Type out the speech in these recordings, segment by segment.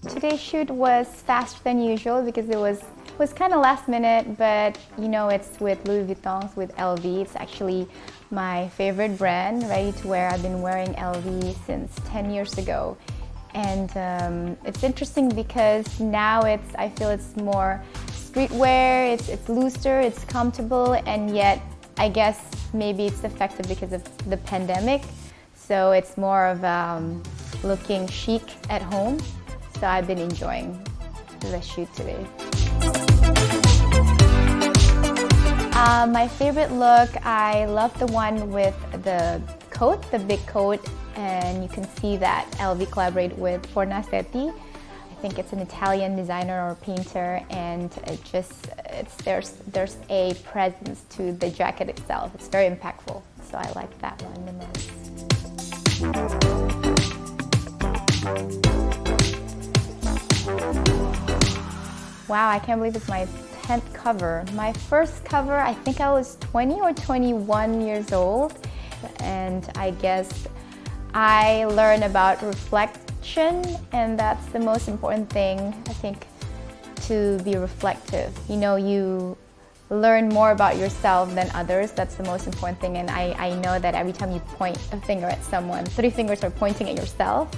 Today's shoot was faster than usual because it was kind of last minute, but you know, it's with Louis Vuitton, with LV. It's actually my favorite brand, ready to wear. I've been wearing LV since 10 years ago. And it's interesting because now I feel it's more streetwear, it's looser, it's comfortable, and yet I guess maybe it's effective because of the pandemic. So it's more of looking chic at home. So I've been enjoying the shoot today. My favorite look, I love the one with the coat, the big coat, and you can see that LV collaborated with Fornasetti. I think it's an Italian designer or painter, and there's a presence to the jacket itself. It's very impactful, so I like that one the most. Wow, I can't believe it's my 10th cover. My first cover, I think I was 20 or 21 years old, and I guess I learned about reflection, and that's the most important thing, I think, to be reflective. You know, you learn more about yourself than others. That's the most important thing, and I know that every time you point a finger at someone, 3 fingers are pointing at yourself.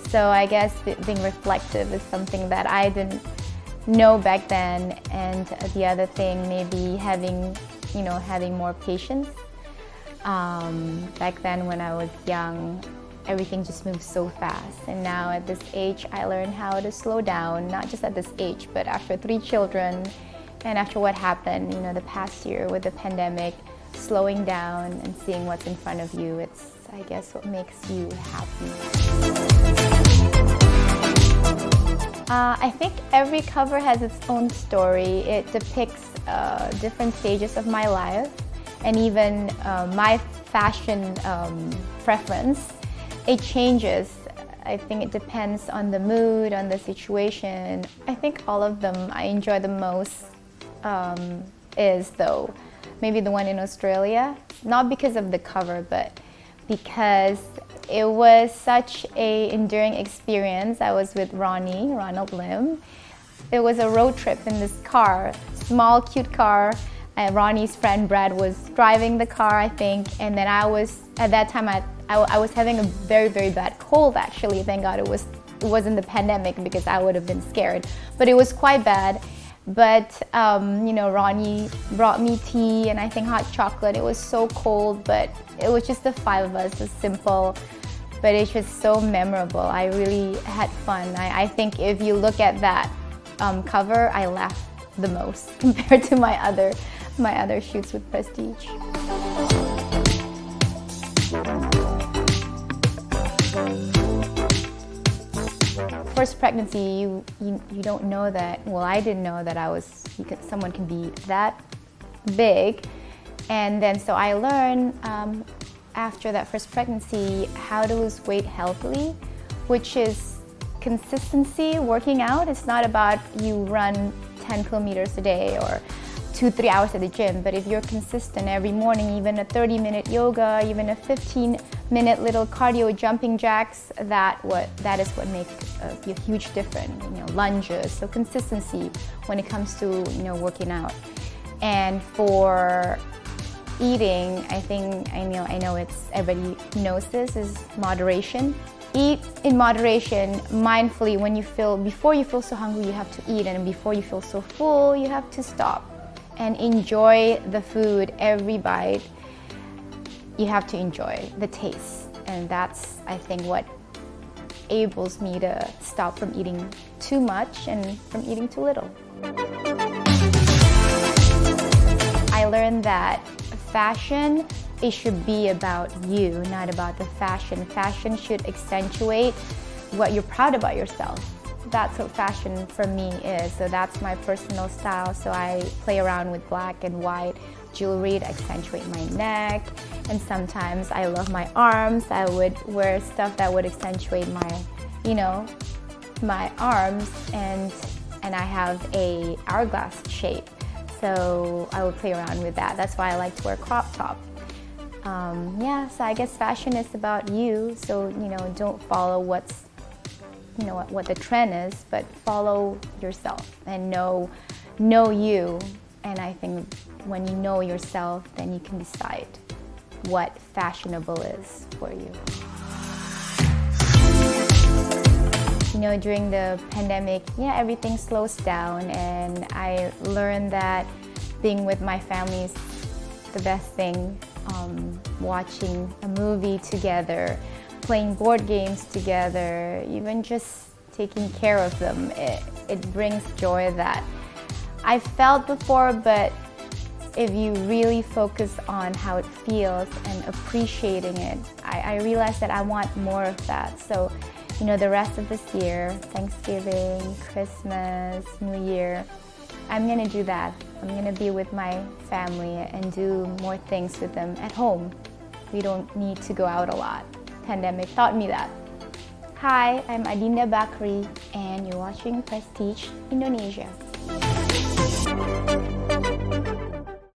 So I guess being reflective is something that I didn't know back then, and the other thing, maybe having more patience. Back then when I was young, everything just moved so fast, and now at this age I learned how to slow down, not just at this age, but after 3 children and after what happened, you know, the past year with the pandemic, slowing down and seeing what's in front of you, it's, I guess, what makes you happy. I think every cover has its own story. It depicts different stages of my life, and even my fashion preference. It changes. I think it depends on the mood, on the situation. I think all of them I enjoy the most is, though, maybe the one in Australia. Not because of the cover, but because it was such an enduring experience. I was with Ronald Lim. It was a road trip in this car, small, cute car. And Ronnie's friend Brad was driving the car, I think. And then I was, at that time, I was having a very, very bad cold, actually. Thank God it wasn't the pandemic, because I would have been scared. But it was quite bad. But, you know, Ronnie brought me tea and I think hot chocolate. It was so cold, but it was just the 5 of us, it's simple. But it's just so memorable. I really had fun. I think if you look at that cover, I laughed the most compared to my other shoots with Prestige. First pregnancy, you don't know that. Well, I didn't know that someone can be that big, and then so I learned after that first pregnancy how to lose weight healthily, which is consistency, working out. It's not about you run 10 kilometers a day or 2-3 hours at the gym, but if you're consistent every morning, even a 30-minute yoga, even a 15-minute little cardio jumping jacks, that is what makes a huge difference. You know, lunges, so consistency when it comes to, you know, working out. And for eating, I know it's, everybody knows this, is moderation. Eat in moderation, mindfully. Before you feel so hungry, you have to eat, and before you feel so full, you have to stop and enjoy the food. Every bite, you have to enjoy the taste, and that's, I think, what enables me to stop from eating too much and from eating too little. I learned that fashion, it should be about you, not about the fashion. Fashion should accentuate what you're proud about yourself. That's what fashion for me is. So that's my personal style. So I play around with black and white jewelry to accentuate my neck. And sometimes I love my arms. I would wear stuff that would accentuate my, you know, my arms. And I have a hourglass shape. So I would play around with that. That's why I like to wear crop top. Yeah, so I guess fashion is about you. So, don't follow what the trend is, but follow yourself and know you. And I think when you know yourself, then you can decide what fashionable is for you. During the pandemic, everything slows down, and I learned that being with my family is the best thing. Watching a movie together, playing board games together, even just taking care of them, it brings joy that I felt before, but if you really focus on how it feels and appreciating it, I realized that I want more of that. So, the rest of this year, Thanksgiving, Christmas, New Year, I'm gonna do that. I'm gonna be with my family and do more things with them at home. We don't need to go out a lot. Pandemic taught me that. Hi, I'm Adinda Bakrie, and you're watching Prestige Indonesia.